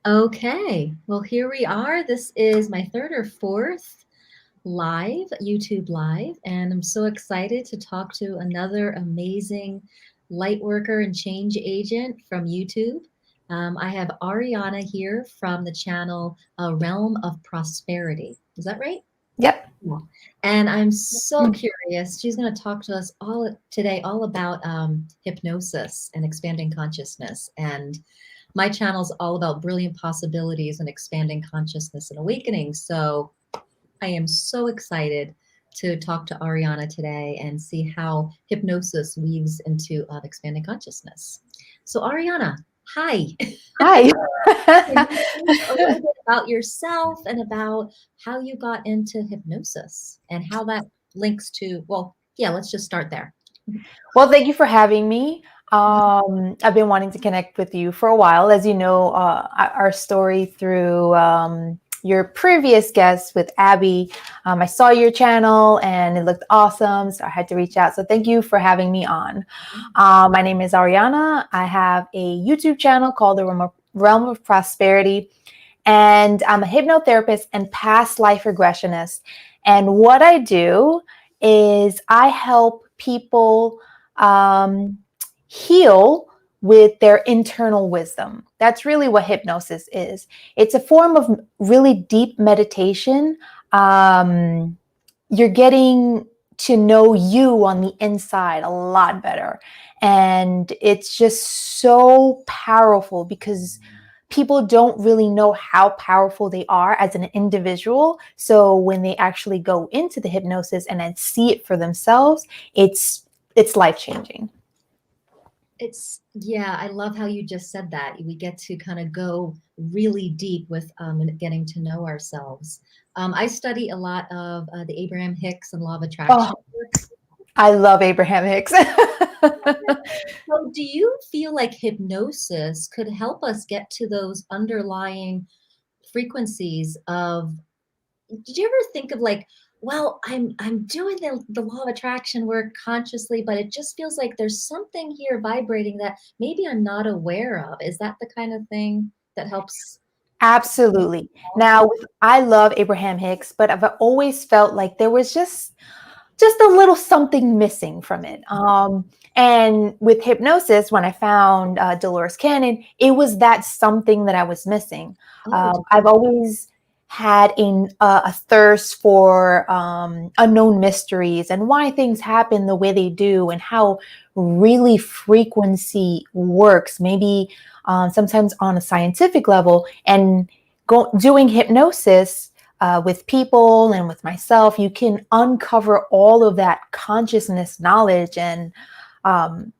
Okay, well, here we are. This is my third or fourth live, YouTube live, and I'm so excited to talk to another amazing light worker and change agent from YouTube. I have Ariana here from the channel Realm of Prosperity. Is that right? Yep. Yeah. And I'm so curious. She's going to talk to us all today all about hypnosis and expanding consciousness. And my channel is all about brilliant possibilities and expanding consciousness and awakening. So I am so excited to talk to Ariana today and see how hypnosis weaves into expanding consciousness. So, Ariana, hi. Hi. Can you tell us a little bit about yourself and about how you got into hypnosis and how that links to, well, yeah, let's just start there. Well, thank you for having me. I've been wanting to connect with you for a while. As you know, our story through your previous guest with Abby. I saw your channel and it looked awesome, so I had to reach out. So thank you for having me on. My name is Ariana. I have a YouTube channel called the Realm of Prosperity, and I'm a hypnotherapist and past life regressionist. And what I do is I help people heal with their internal wisdom. That's really what hypnosis is. It's a form of really deep meditation. You're getting to know you on the inside a lot better. And it's just so powerful because people don't really know how powerful they are as an individual. So when they actually go into the hypnosis and then see it for themselves, it's life-changing. Yeah, I love how you just said that. We get to kind of go really deep with getting to know ourselves. I study a lot of the Abraham Hicks and Law of Oh, Attraction. I love Abraham Hicks. So, do you feel like hypnosis could help us get to those underlying frequencies of, did you ever think of like, well, I'm doing the law of attraction work consciously, but it just feels like there's something here vibrating that maybe I'm not aware of. Is that the kind of thing that helps? Absolutely. Now, I love Abraham Hicks, but I've always felt like there was just a little something missing from it. And with hypnosis, when I found Dolores Cannon, it was that something that I was missing. Oh, I've always had a thirst for unknown mysteries and why things happen the way they do and how really frequency works, maybe sometimes on a scientific level. And doing hypnosis with people and with myself, you can uncover all of that consciousness knowledge and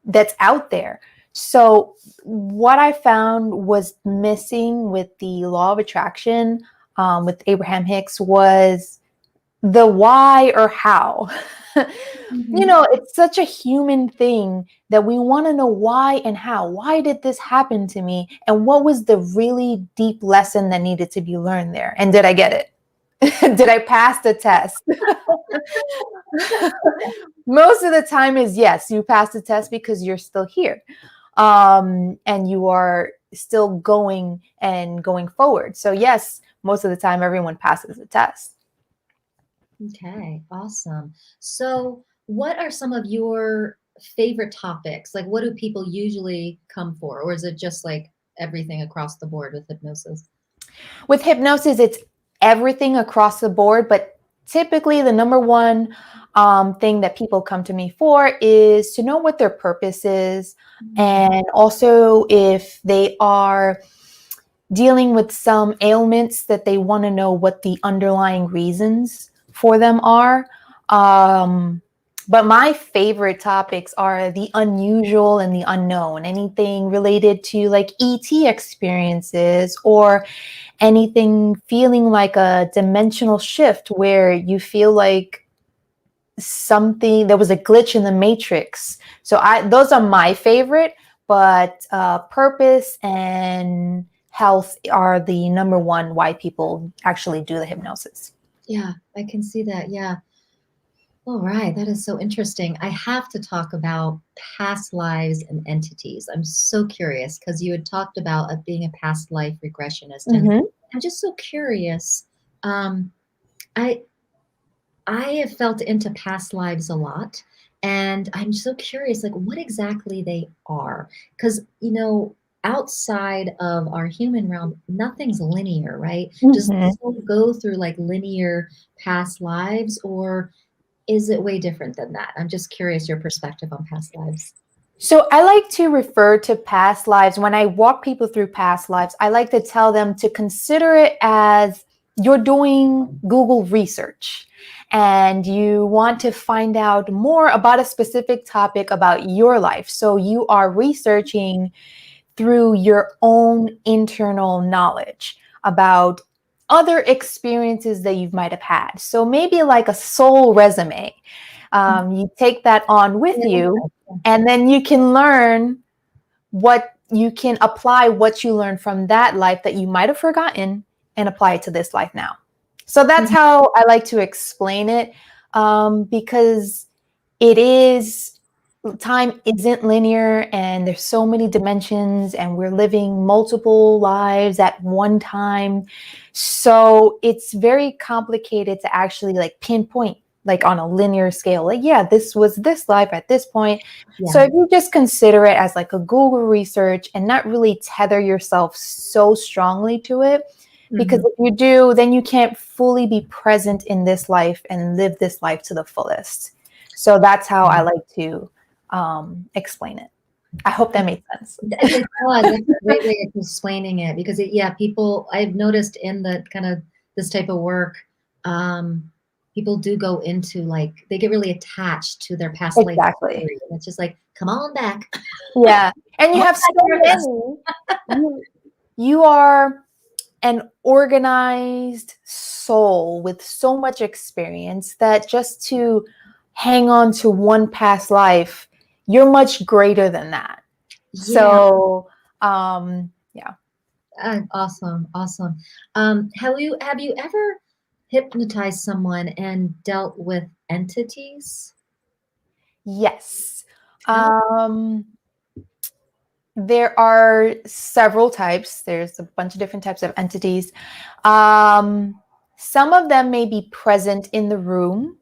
that's out there. So what I found was missing with the law of attraction with Abraham Hicks was the why or how. mhm. It's such a human thing that we want to know why and how. Why did this happen to me? And what was the really deep lesson that needed to be learned there? And did I get it? Did I pass the test? Most of the time is yes, you pass the test because you're still here. And you are still going and going forward. So yes, most of the time everyone passes the test. Okay, awesome. So, what are some of your favorite topics? Like, what do people usually come for? Or is it just like everything across the board with hypnosis? With hypnosis, it's everything across the board, but typically the number one thing that people come to me for is to know what their purpose is, and also if they are dealing with some ailments that they want to know what the underlying reasons for them are. But my favorite topics are the unusual and the unknown, anything related to like ET experiences or anything feeling like a dimensional shift where you feel like something, there was a glitch in the matrix. So those are my favorite, but purpose and health are the number one why people actually do the hypnosis. Yeah, I can see that. Yeah. All right, that is so interesting. I have to talk about past lives and entities. I'm so curious because you had talked about being a past life regressionist, and Mm-hmm. I'm just so curious. Um, I I have felt into past lives a lot, and I'm so curious, like what exactly they are, because outside of our human realm, nothing's linear, right? Does the Mm-hmm. soul go through like linear past lives, or is it way different than that? I'm just curious your perspective on past lives. So I like to refer to past lives. When I walk people through past lives, I like to tell them to consider it as you're doing Google research and you want to find out more about a specific topic about your life. So you are researching through your own internal knowledge about other experiences that you might have had. So maybe like a soul resume. You take that on with you, and then you can learn what you can apply what you learned from that life that you might have forgotten and apply it to this life now. So that's Mhm. how I like to explain it, because it is time isn't linear and there's so many dimensions and we're living multiple lives at one time, so it's very complicated to actually like pinpoint like on a linear scale, like, yeah, this was this life at this point. So Yeah. if you just consider it as like a Google research and not really tether yourself so strongly to it, because Hmm. if you do, then you can't fully be present in this life and live this life to the fullest. So that's how I like to explain it. I hope that made sense. It does. That's a great way of explaining it because yeah, people I've noticed in the kind of this type of work, um, people do go into like they get really attached to their past life Exactly. history. And it's just like, come on back. Yeah. And you Come on have back so here with us. many. You are an organized soul with so much experience that just to hang on to one past life, you're much greater than that. Yeah. So, yeah. Awesome. Awesome. Have you ever hypnotized someone and dealt with entities? Yes. Tell. Um, there are several types. There's a bunch of different types of entities. Um, some of them may be present in the room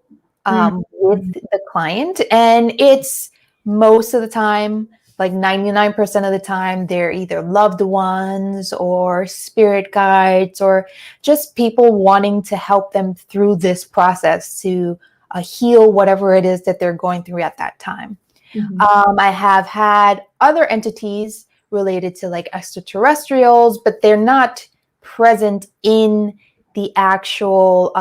with Mhm. the client, and it's most of the time, like 99% of the time, they're either loved ones or spirit guides or just people wanting to help them through this process to heal whatever it is that they're going through at that time. Mhm. I have had other entities related to like extraterrestrials, but they're not present in the actual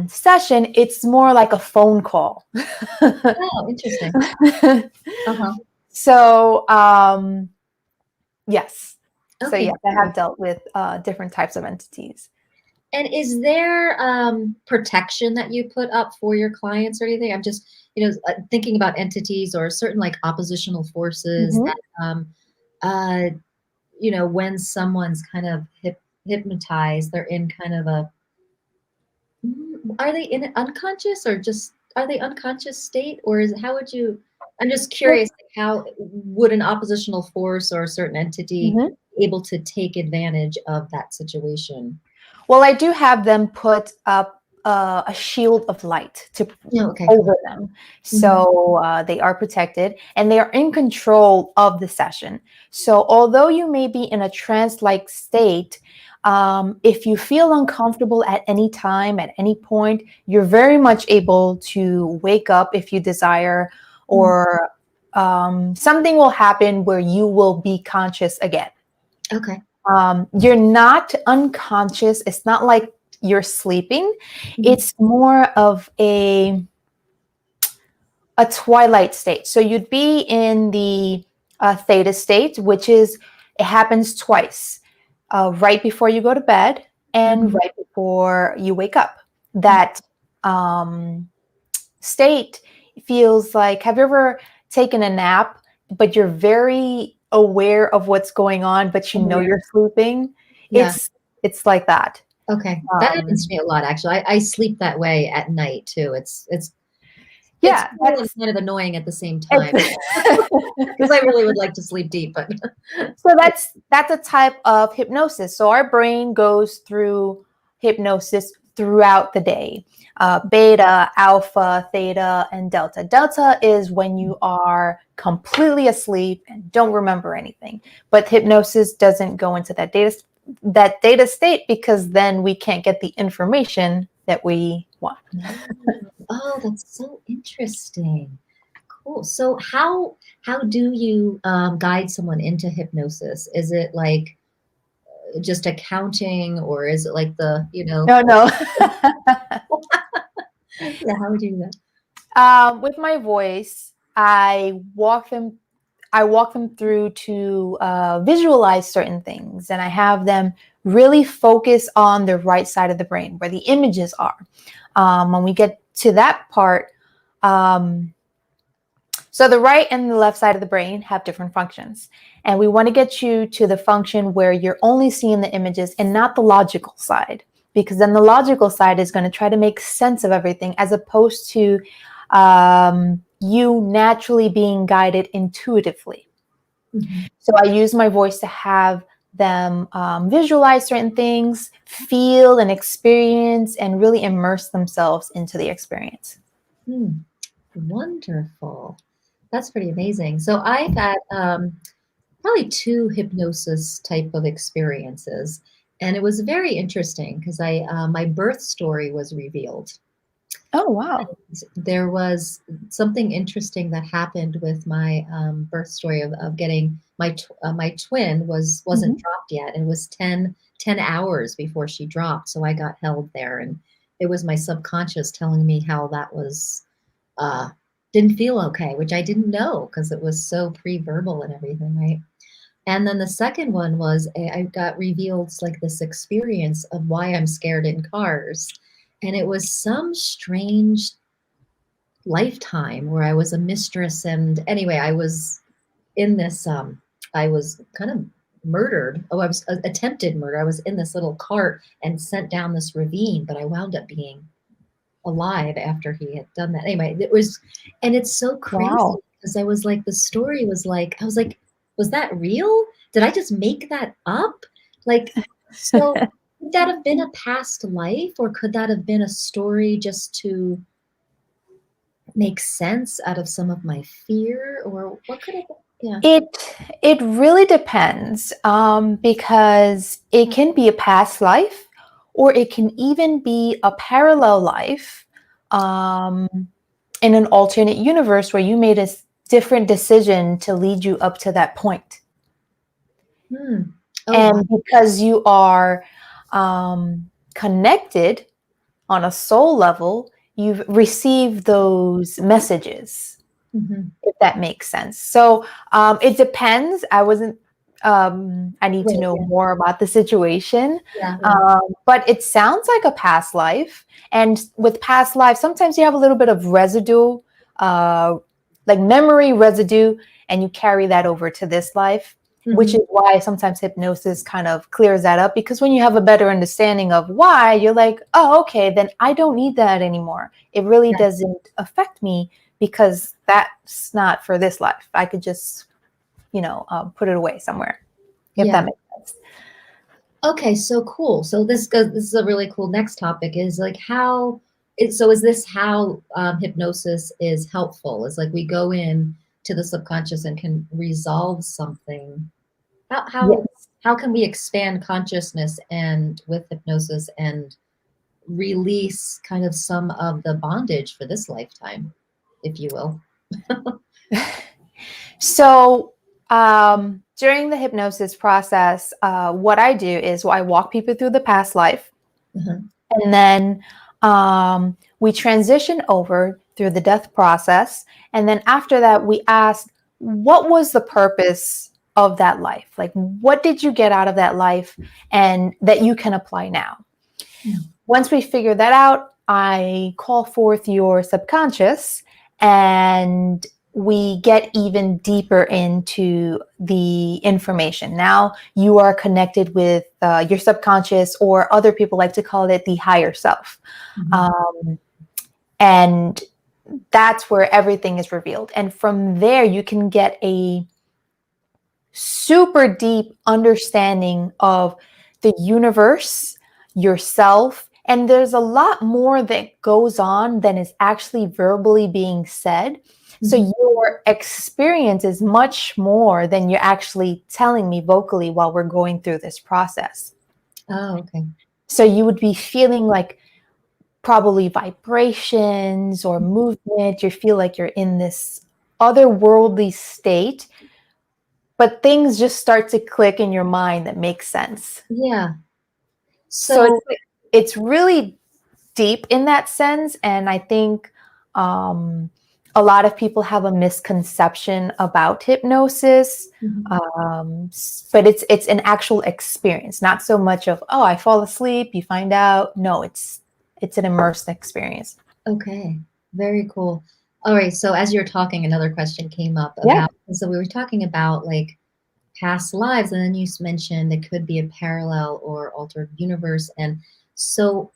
session. It's more like a phone call. Oh, interesting. Uh-huh. So, yes. So, Okay, yes, I have great. dealt with different types of entities. And is there protection that you put up for your clients or anything? I'm just, thinking about entities or certain like oppositional forces Mhm. that, uh, when someone's kind of hypnotized, they're in kind of a, are they in an unconscious or just, are they unconscious state or how would you, I'm just curious, like, how would an oppositional force or a certain entity Mhm. able to take advantage of that situation? Well, I do have them put up a shield of light to No, okay, cool. over them, Mhm. so they are protected and they are in control of the session. So, although you may be in a trance-like state, if you feel uncomfortable at any time, at any point, you're very much able to wake up if you desire, Mm. or something will happen where you will be conscious again. Okay. You're not unconscious. It's not like you're sleeping. Mhm. It's more of a twilight state. So you'd be in the theta state, which is it happens twice, right before you go to bed and Mhm. right before you wake up. Mm. That state feels like, have you ever taken a nap, but you're very aware of what's going on, but you know Aware. you're sleeping? Yeah. It's like that. Okay. That happens Um, to me a lot, actually. I sleep that way at night too. It's It's Yeah, cool and kind of annoying at the same time because I really would like to sleep deep, but so that's a type of hypnosis. So our brain goes through hypnosis throughout the day. Beta, alpha, theta, and delta. Delta is when you are completely asleep and don't remember anything. But hypnosis doesn't go into that data state because then we can't get the information that we want. oh, that's so interesting. Cool. So how do you guide someone into hypnosis? Is it like just accounting, or is it like the, No, no. yeah, how would you do that? With my voice, I walk them through to visualize certain things, and I have them really focus on the right side of the brain where the images are. When we get to that part, so the right and the left side of the brain have different functions, and we want to get you to the function where you're only seeing the images and not the logical side, because then the logical side is going to try to make sense of everything as opposed to you naturally being guided intuitively. Mm-hmm. So I use my voice to have them visualize certain things, feel and experience, and really immerse themselves into the experience. Wonderful. That's pretty amazing. So I've had probably two hypnosis type of experiences, and it was very interesting because my birth story was revealed. Oh, wow. There was something interesting that happened with my birth story of getting my twin wasn't dropped yet. It was 10 hours before she dropped, so I got held there, and it was my subconscious telling me how that was didn't feel okay, which I didn't know because it was so pre-verbal and everything, right? And then the second one was I got revealed like this experience of why I'm scared in cars. And it was some strange lifetime where I was a mistress. And anyway, I was in this, I was kind of murdered. Oh, I was attempted murder. I was in this little cart and sent down this ravine, but I wound up being alive after he had done that. Anyway, and it's so crazy because I was like, the story was like, I was like, was that real? Did I just make that up? Like, so could that have been a past life, or could that have been a story just to make sense out of some of my fear, or what could it be? Yeah. It really depends because it can be a past life, or it can even be a parallel life in an alternate universe where you made a different decision to lead you up to that point. Oh, and because you are connected on a soul level, you've received those messages, if that makes sense. So it depends. I need to know more about the situation. But it sounds like a past life. And with past life, sometimes you have a little bit of residue, like memory residue, and you carry that over to this life, which is why sometimes hypnosis kind of clears that up. Because when you have a better understanding of why, you're like, oh, okay, then I don't need that anymore. It really doesn't affect me because that's not for this life. I could just, put it away somewhere, if that makes sense. Okay, so cool. So this is a really cool next topic is like is this how hypnosis is helpful? Is like we go in to the subconscious and can resolve something. How can we expand consciousness and with hypnosis and release kind of some of the bondage for this lifetime, if you will? So during the hypnosis process, what I do is I walk people through the past life, and then we transition over through the death process. And then after that, we ask, what was the purpose of that life? Like, what did you get out of that life and that you can apply now? Once we figure that out, I call forth your subconscious and we get even deeper into the information. Now you are connected with your subconscious, or other people like to call it the higher self. And that's where everything is revealed. And from there, you can get a super deep understanding of the universe, yourself. And there's a lot more that goes on than is actually verbally being said. So your experience is much more than you're actually telling me vocally while we're going through this process. Oh, okay. So you would be feeling like probably vibrations or movement. You feel like you're in this otherworldly state, but things just start to click in your mind that makes sense. Yeah. So it's really deep in that sense. And I think a lot of people have a misconception about hypnosis, but it's an actual experience, not so much of, oh, I fall asleep, you find out. No, it's an immersed experience. Okay, very cool. All right, so as you're talking, another question came up about, so we were talking about like past lives, and then you mentioned it could be a parallel or altered universe. And so,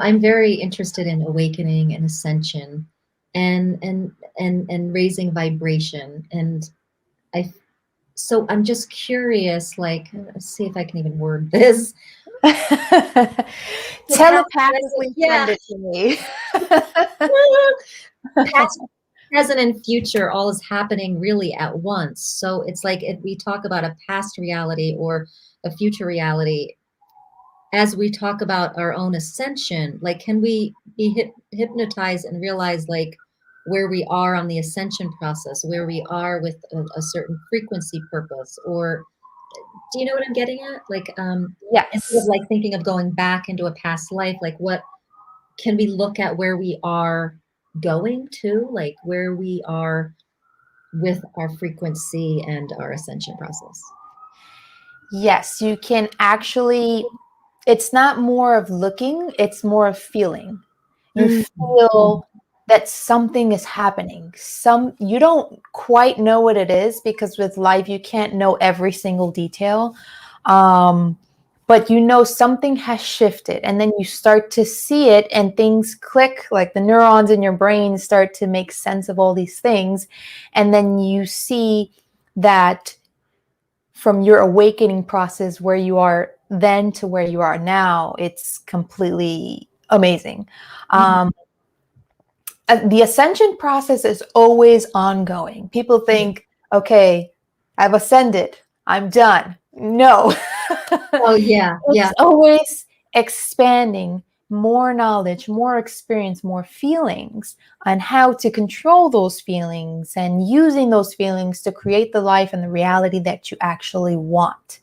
I'm very interested in awakening and ascension and raising vibration. And so I'm just curious, like, let's see if I can even word this. Telepathically send it to me. Past, present, and future all is happening really at once. So it's like if we talk about a past reality or a future reality, as we talk about our own ascension, like, can we be hypnotized and realize like where we are on the ascension process, where we are with a certain frequency purpose? Or do you know what I'm getting at? Like, instead of like thinking of going back into a past life, like what can we look at where we are going to, like where we are with our frequency and our ascension process? Yes, you can actually, it's not more of looking, it's more of feeling. You feel that something is happening. You don't quite know what it is, because with life, you can't know every single detail. But something has shifted, and then you start to see it and things click, like the neurons in your brain start to make sense of all these things. And then you see that from your awakening process, where you are then to where you are now, it's completely amazing. The ascension process is always ongoing. People think, okay, I've ascended, I'm done. No. Oh, yeah. It's always expanding, more knowledge, more experience, more feelings on how to control those feelings and using those feelings to create the life and the reality that you actually want.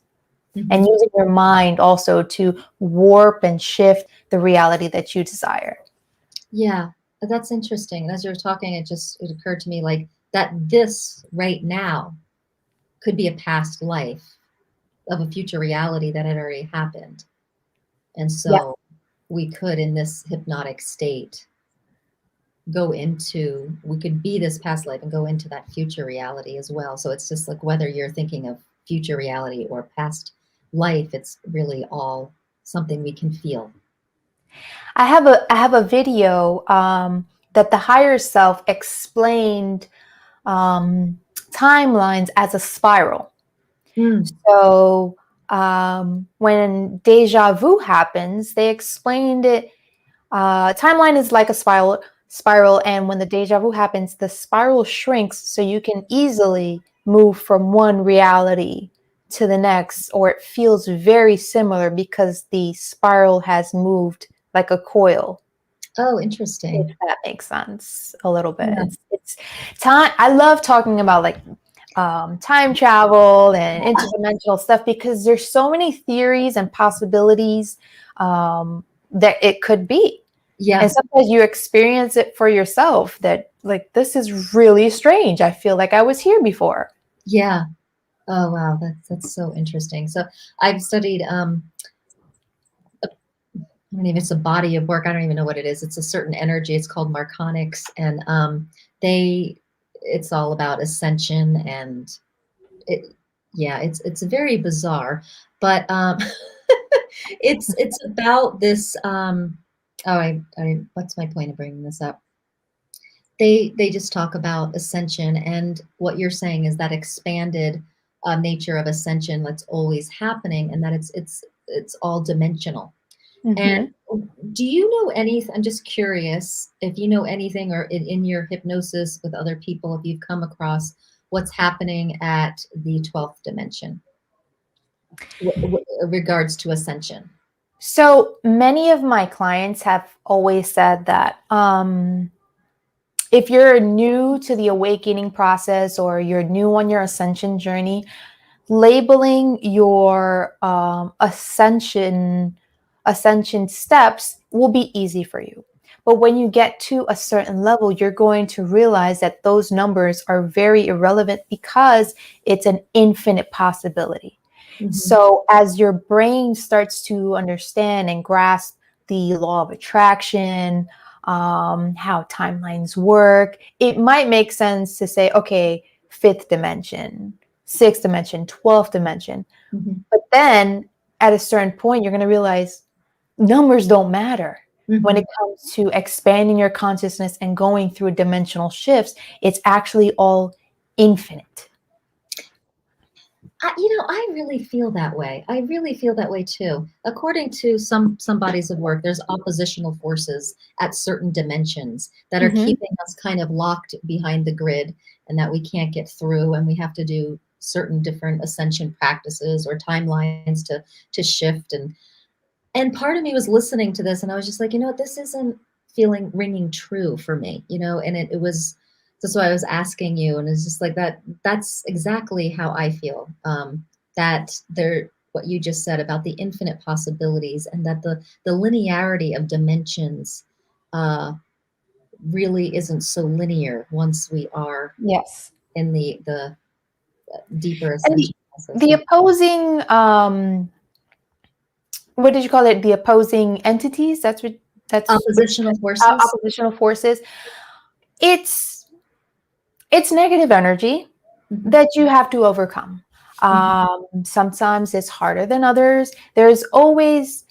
And using your mind also to warp and shift the reality that you desire. Yeah, that's interesting. As you're talking, it occurred to me like that this right now could be a past life of a future reality that had already happened. And so we could, in this hypnotic state, we could be this past life and go into that future reality as well. So it's just like whether you're thinking of future reality or past life, it's really all something we can feel. I have a video that the higher self explained timelines as a spiral. So when deja vu happens, they explained it. Timeline is like a spiral, and when the deja vu happens, the spiral shrinks so you can easily move from one reality to the next, or it feels very similar because the spiral has moved like a coil. Oh, interesting. If that makes sense a little bit. Yeah. It's time. I love talking about like time travel and interdimensional stuff, because there's so many theories and possibilities that it could be. Yeah. And sometimes you experience it for yourself that like, this is really strange. I feel like I was here before. Yeah. Oh, wow. That's so interesting. So I've studied, I don't even, it's a body of work. I don't even know what it is. It's a certain energy. It's called Marconics. And it's all about ascension, and it's very bizarre, but it's about this, what's my point of bringing this up? They just talk about ascension, and what you're saying is that expanded nature of ascension that's always happening, and that it's all dimensional. And Mm-hmm. do you know anything? I'm just curious if you know anything, or in your hypnosis with other people, if you've come across what's happening at the 12th dimension regards to ascension. So many of my clients have always said that if you're new to the awakening process or you're new on your ascension journey, labeling your ascension steps will be easy for you. But when you get to a certain level, you're going to realize that those numbers are very irrelevant because it's an infinite possibility. Mm-hmm. So as your brain starts to understand and grasp the law of attraction, how timelines work, it might make sense to say, okay, fifth dimension, sixth dimension, 12th dimension. Mm-hmm. But then at a certain point, you're going to realize numbers don't matter. When Mm-hmm. it comes to expanding your consciousness and going through dimensional shifts, it's actually all infinite. I really feel that way. I really feel that way too. According to some bodies of work, there's oppositional forces at certain dimensions that are Mm-hmm. keeping us kind of locked behind the grid, and that we can't get through, and we have to do certain different ascension practices or timelines to shift. And part of me was listening to this, and I was just like, this isn't feeling ringing true for me, and it was, that's why I was asking you. And it's just like that's exactly how I feel. That there, what you just said about the infinite possibilities, and that the linearity of dimensions uh, really isn't so linear once we are Yes. in the deeper And ascension process. the Yeah. opposing, what did you call it? The opposing entities. That's what you Oppositional said. forces. Oppositional forces. It's it's negative energy Hmm. that you have to overcome. Hmm. Sometimes it's harder than others. There's always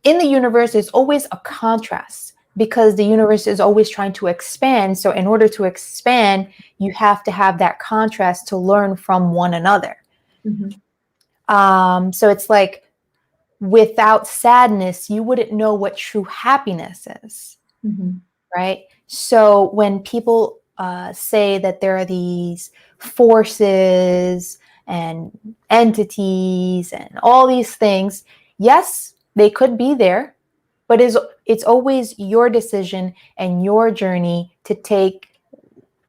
in the universe, there's always a contrast because the universe is always trying to expand. So in order to expand, you have to have that contrast to learn from one another. Hmm. So it's like without sadness, you wouldn't know what true happiness is, Hmm. right? So when people say that there are these forces and entities and all these things, yes, they could be there, but it's always your decision and your journey to take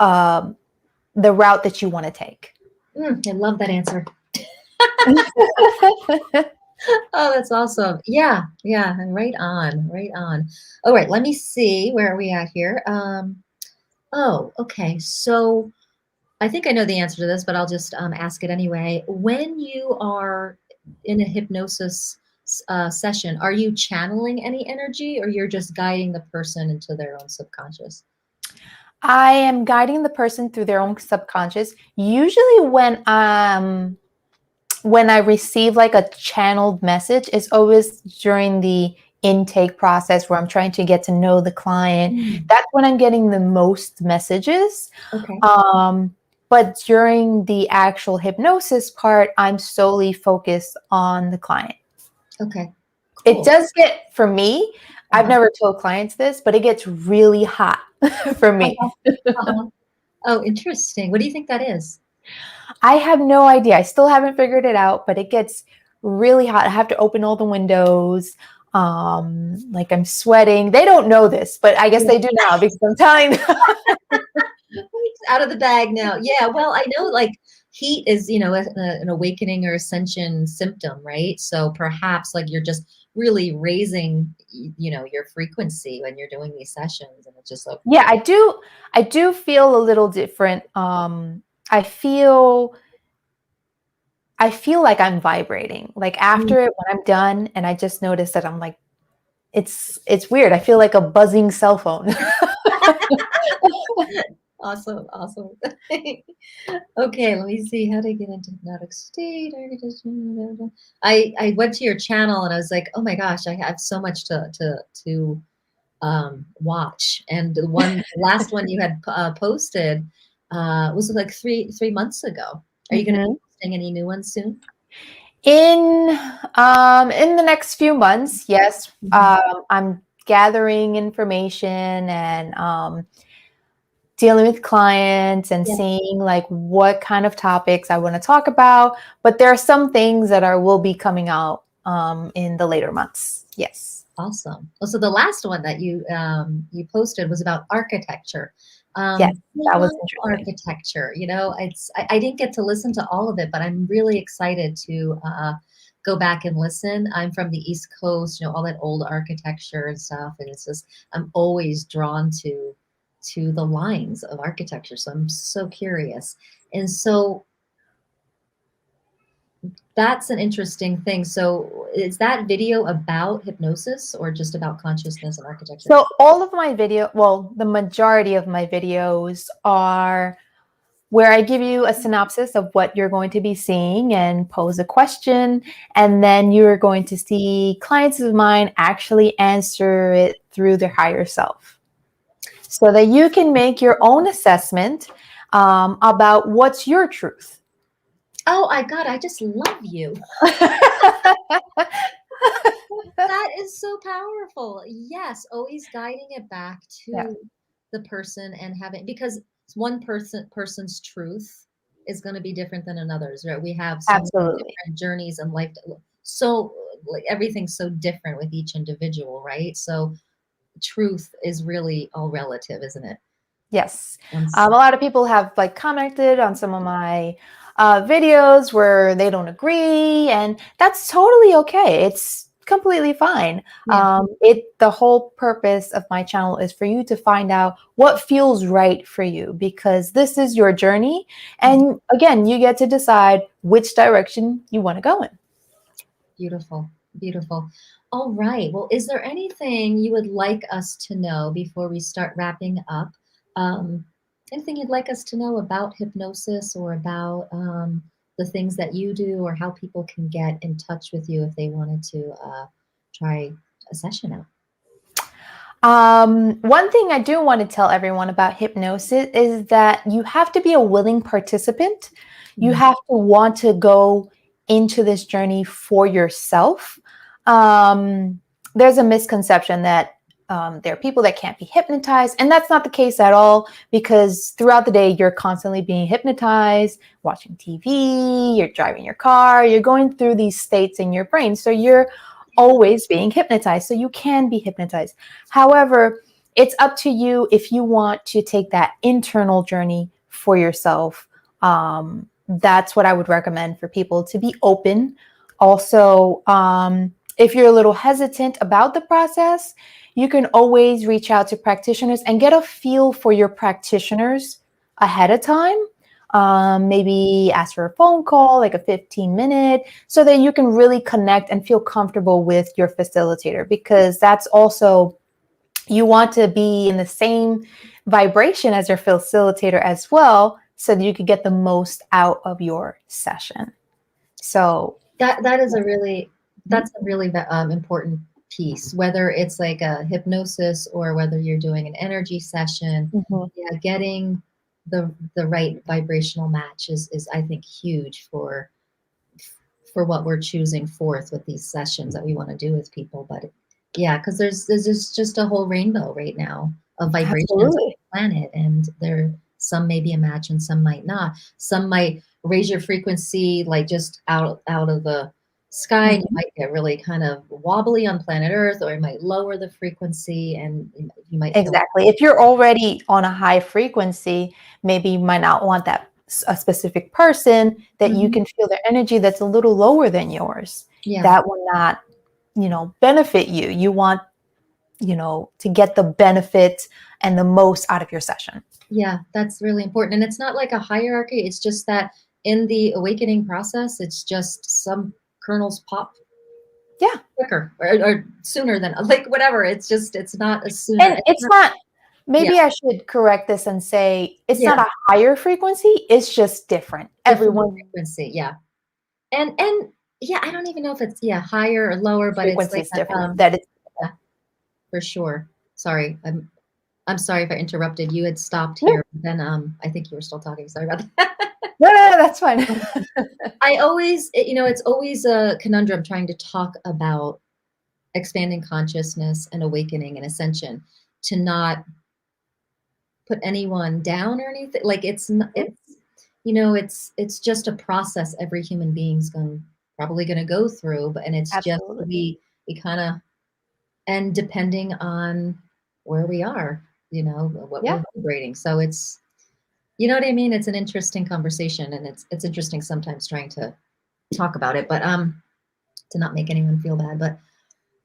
um, the route that you want to take. I love that answer. Oh, that's awesome. Yeah, yeah, right on, right on. All right, let me see, where are we at here? Oh, okay. So I think I know the answer to this, but I'll just ask it anyway. When you are in a hypnosis session, are you channeling any energy, or you're just guiding the person into their own subconscious? I am guiding the person through their own subconscious. Usually when I receive like a channeled message, it's always during the intake process where I'm trying to get to know the client. Mm, That's when I'm getting the most messages. okay, But during the actual hypnosis part, I'm solely focused on the client. okay, It cool. does get, for me, I've Uh-huh, never told clients this, but it gets really hot for me. uh-huh, uh-huh. Oh, interesting. What do you think that is? I have no idea. I still haven't figured it out, but it gets really hot. I have to open all the windows. Like I'm sweating. They don't know this, but I guess they do now because I'm telling them. It's out of the bag now. Yeah, well, I know like heat is, an awakening or ascension symptom, right? So perhaps like you're just really raising, your frequency when you're doing these sessions, and it's just like, Yeah, I do feel a little different. I feel I feel like I'm vibrating. Like mm. after it, when I'm done, and I just notice that I'm like, it's weird. I feel like a buzzing cell phone. Awesome, awesome. Okay, let me see how to get into hypnotic state. I went to your channel, and I was like, oh my gosh, I have so much to watch. And the last one you had posted was like three months ago. Are you going to be posting any new ones soon? In the next few months, yes. I'm gathering information and dealing with clients and seeing like what kind of topics I want to talk about. But there are some things that will be coming out in the later months. Yes. Awesome. Well, so the last one that you posted was about architecture. Yes, I that was love interesting. architecture. You know, I didn't get to listen to all of it, but I'm really excited to go back and listen. I'm from the East Coast, you know, all that old architecture and stuff, and it's just I'm always drawn to the lines of architecture. So I'm so curious. And so that's an interesting thing. So is that video about hypnosis or just about consciousness and architecture? So all of my the majority of my videos are where I give you a synopsis of what you're going to be seeing and pose a question. And then you're going to see clients of mine actually answer it through their higher self so that you can make your own assessment about what's your truth. Oh my God, I just love you. That is so powerful. Yes, always guiding it back to the person and having, because one person's truth is going to be different than another's, right? We have so many different journeys in life. So like everything's so different with each individual, right? So truth is really all relative, isn't it? Yes. A lot of people have like commented on some of my videos where they don't agree, and that's totally okay. It's completely fine. The whole purpose of my channel is for you to find out what feels right for you, because this is your journey. And again, you get to decide which direction you want to go in. Beautiful, beautiful. All right. Well, is there anything you would like us to know before we start wrapping up? Anything you'd like us to know about hypnosis or about the things that you do, or how people can get in touch with you if they wanted to try a session out? One thing I do want to tell everyone about hypnosis is that you have to be a willing participant. You have to want to go into this journey for yourself. There's a misconception that there are people that can't be hypnotized, and that's not the case at all, because throughout the day, you're constantly being hypnotized, watching TV, you're driving your car, you're going through these states in your brain. So you're always being hypnotized. So you can be hypnotized. However, it's up to you if you want to take that internal journey for yourself. That's what I would recommend for people, to be open. Also, if you're a little hesitant about the process, you can always reach out to practitioners and get a feel for your practitioners ahead of time. Maybe ask for a phone call, like a 15-minute, so that you can really connect and feel comfortable with your facilitator, because that's also, you want to be in the same vibration as your facilitator as well, so that you could get the most out of your session. So that is that's a really important piece, whether it's like a hypnosis or whether you're doing an energy session. Yeah, getting the right vibrational match is I think huge for what we're choosing forth with these sessions that we want to do with people. But yeah, because there's just a whole rainbow right now of vibrations on the planet, and some may be a match and some might not. Some might raise your frequency like just out of the sky, and you might get really kind of wobbly on planet Earth, or it might lower the frequency and you might exactly. If you're already on a high frequency, maybe you might not want a specific person that you can feel their energy that's a little lower than yours. That will not, benefit you. You want, to get the benefit and the most out of your session. Yeah, that's really important. And it's not like a hierarchy. It's just that in the awakening process, it's just some kernels pop quicker or sooner than, like, whatever. It's not a sooner. And it's not, maybe I should correct this and say it's not a higher frequency. It's just different. Everyone frequency. Yeah. And yeah, I don't even know if it's higher or lower, but frequency it's is like different. That is for sure. sorry, I'm sorry if I interrupted. You had stopped No, here. Then I think you were still talking. Sorry about that. no, that's fine. I always, it's always a conundrum trying to talk about expanding consciousness and awakening and ascension, to not put anyone down or anything. Like it's not, it's just a process every human being's probably going to go through, and it's just Absolutely. we kind of, and depending on where we are, what Yeah. we're vibrating. So it's, you know what I mean? It's an interesting conversation, and it's interesting sometimes trying to talk about it, but to not make anyone feel bad. But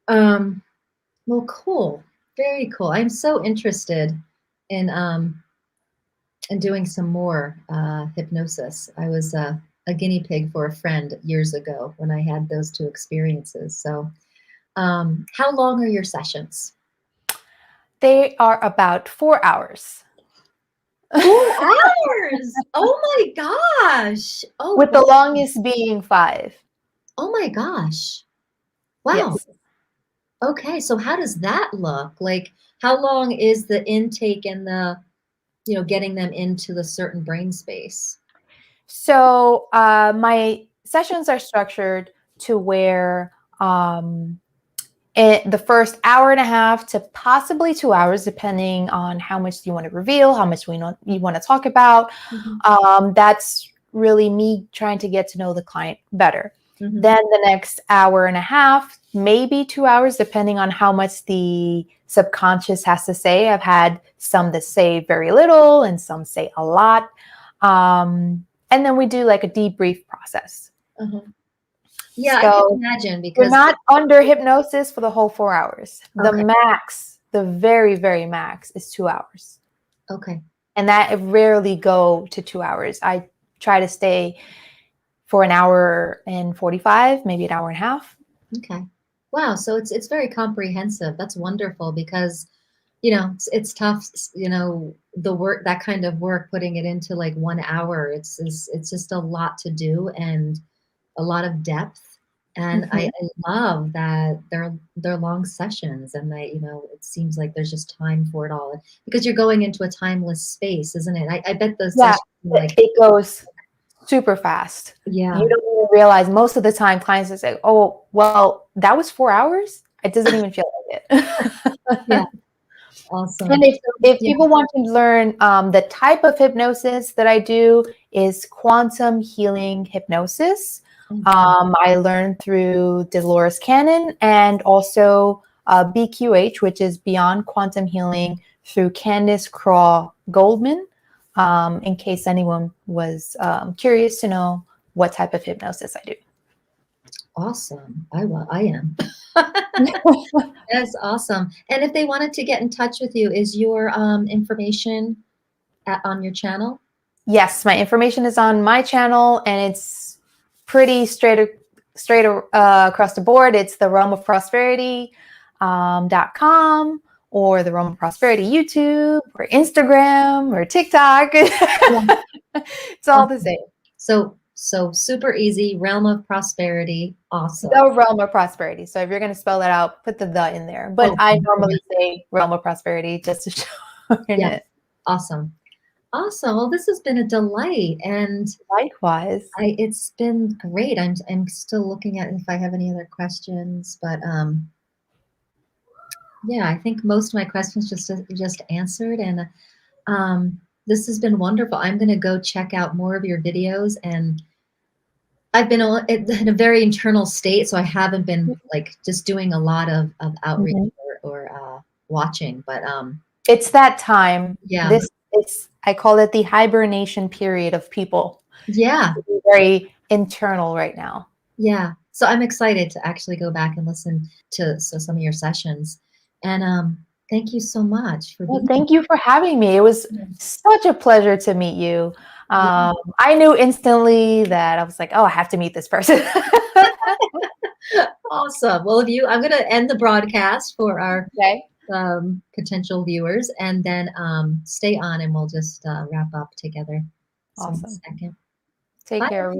well, cool. Very cool. I'm so interested in doing some more hypnosis. I was a guinea pig for a friend years ago when I had those two experiences. So how long are your sessions? They are about 4 hours. 4 hours. Oh my gosh. Oh With wow. the longest being 5. Oh my gosh. Wow. Yes. Okay. So how does that look? Like, how long is the intake and the, getting them into the certain brain space? So my sessions are structured to where the first hour and a half to possibly 2 hours, depending on how much you want to reveal, how much you want to talk about. That's really me trying to get to know the client better. Then the next hour and a half, maybe 2 hours, depending on how much the subconscious has to say. I've had some that say very little and some say a lot. And then we do like a debrief process. Yeah, So I can imagine, we're because not under hypnosis for the whole 4 hours. The Okay. max, the very, very max is 2 hours. Okay. And that rarely go to 2 hours. I try to stay for an hour and 45, maybe an hour and a half. Okay. Wow. So it's very comprehensive. That's wonderful, because it's tough, the work, that kind of work, putting it into like 1 hour. It's just a lot to do, and a lot of depth. And I love that they're long sessions, and it seems like there's just time for it all, because you're going into a timeless space, isn't it? I bet the Yeah, sessions like it goes super fast. Yeah. You don't even realize most of the time clients will say, oh, well, that was 4 hours. It doesn't even feel like it. Yeah. Awesome. And if people want to learn the type of hypnosis that I do is quantum healing hypnosis. I learned through Dolores Cannon, and also BQH, which is Beyond Quantum Healing, through Candice Craw Goldman, in case anyone was curious to know what type of hypnosis I do. Awesome. I am. That's awesome. And if they wanted to get in touch with you, is your information on your channel? Yes, my information is on my channel, and it's pretty straight across the board. It's the Realm of Prosperity .com, or the Realm of Prosperity YouTube, or Instagram, or TikTok. It's all the same. So super easy. Realm of Prosperity. Awesome. The Realm of Prosperity. So if you're going to spell that out, put the in there. But I normally say Realm of Prosperity just to show it. Awesome. Awesome. Well, this has been a delight, and likewise, it's been great. I'm still looking at if I have any other questions, but yeah, I think most of my questions just answered, and this has been wonderful. I'm going to go check out more of your videos, and I've been in a very internal state, so I haven't been like just doing a lot of outreach or watching, but it's that time. Yeah. I call it the hibernation period of people. Yeah. It's very internal right now. Yeah. So I'm excited to actually go back and listen to some of your sessions. And thank you so much for being Thank you for having me. It was such a pleasure to meet you. I knew instantly that I was like, oh, I have to meet this person. Awesome. Well, I'm going to end the broadcast for our potential viewers, and then stay on, and we'll just wrap up together. Awesome. So, second. Take care.